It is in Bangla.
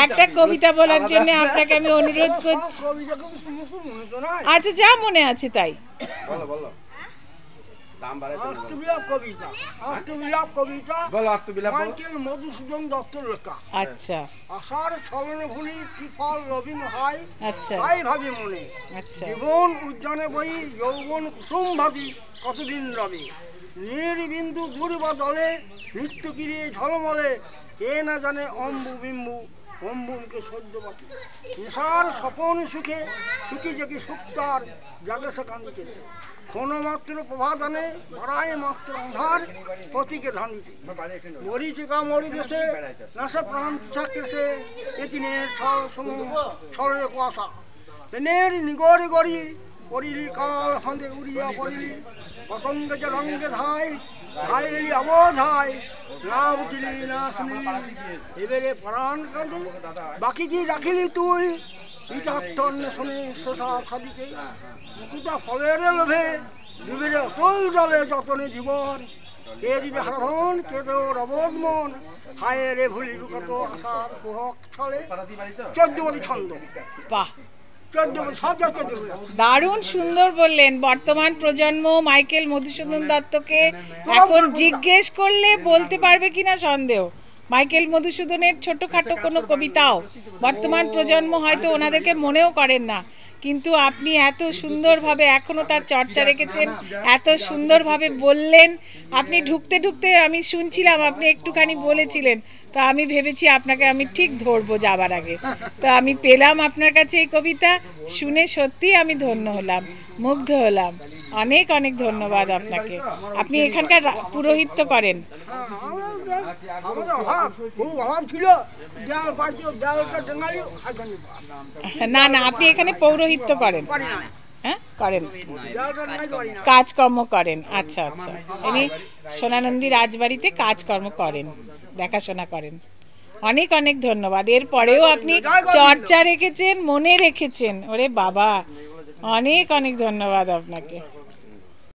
একটা কবিতা বলার জন্য আপনাকে আমি অনুরোধ করছি। আচ্ছা, যা মনে আছে তাই বলো বলো। মধুসূদন দত্তের লেখা। আচ্ছা আষাঢ় ছলনে ভুলি কি ফল রবি হয়, আচ্ছা তাই ভাবি মনে। আচ্ছা জীবন উদ্যানে বই যৌবন কুসুম ভাবি কতদিন রবি। নির্বিন্দু দুর্বা দলে নৃত্য কিরে ঝলমলে, কে না জানে অম্বু বিম্বু অম্বুকে সহ্য বাকি। নেশার স্বপন সুখে সুখী জেগে সুপ্তার জাগে সে কান্দিতে। ক্ষণমাত্র প্রভাদানে বাড়ায় মাত্র আধার প্রতীকে ধানিতে। মরিচিকা মরু দেশে নাশে প্রাণ চাকরেছে, এদিনের ছল সমূহ ছড়ে কুয়াশা। প্রেমের নিগরে গড়ি পড়িলি কাল ফাঁদে উড়িয়া পড়িলি, পতঙ্গে যে রঙ্গে ধায় ধাইলি অবধায়, না বুঝলি না শুনলি এবারে প্রাণ কাঁদে। বাকি কি রাখিলি তুই শুনে শোষা খাদিতে, মুকুটা ফলের লোভে বিবেরে অটল জলে যতনে জীবন। কে দিবে হারাধন কে তোর অবোধ মন, হায় রে ভুলি কত আশার কুহক ছলে। 14 ছন্দ। বাহ, 14 দারুণ সুন্দর বললেন। বর্তমান প্রজন্ম মাইকেল মধুসূদন দত্তকে এখন জিজ্ঞেস করলে বলতে পারবে কিনা সন্দেহ। মাইকেল মধুসূদনের ছোটখাটো কোনো কবিতাও বর্তমান প্রজন্ম হয়তো ওনাদেরকে মনেও করেন না, কিন্তু আপনি এত সুন্দরভাবে এখনো তার চর্চা রেখেছেন, এত সুন্দরভাবে বললেন। আপনি ঢুকতে ঢুকতে আমি শুনছিলাম, আপনি একটুখানি বলেছিলেন, তো আমি ভেবেছি আপনাকে আমি ঠিক ধরবো যাবার আগে। তো আমি পেলাম আপনার কাছে এই কবিতা শুনে, সত্যি আমি ধন্য হলাম, মুগ্ধ হলাম। অনেক অনেক ধন্যবাদ আপনাকে। আপনি এখানকার পুরোহিত্য করেন? না না, আপনি এখানে পৌরোহিত্য করেন? হ্যাঁ করেন, কাজকর্ম করেন। আচ্ছা আচ্ছা, ইনি সোনানন্দী রাজবাড়িতে কাজকর্ম করেন, দেখাশোনা করেন। অনেক অনেক ধন্যবাদ। এরপরেও আপনি চর্চা রেখেছেন, মনে রেখেছেন। ওরে বাবা, অনেক অনেক ধন্যবাদ আপনাকে।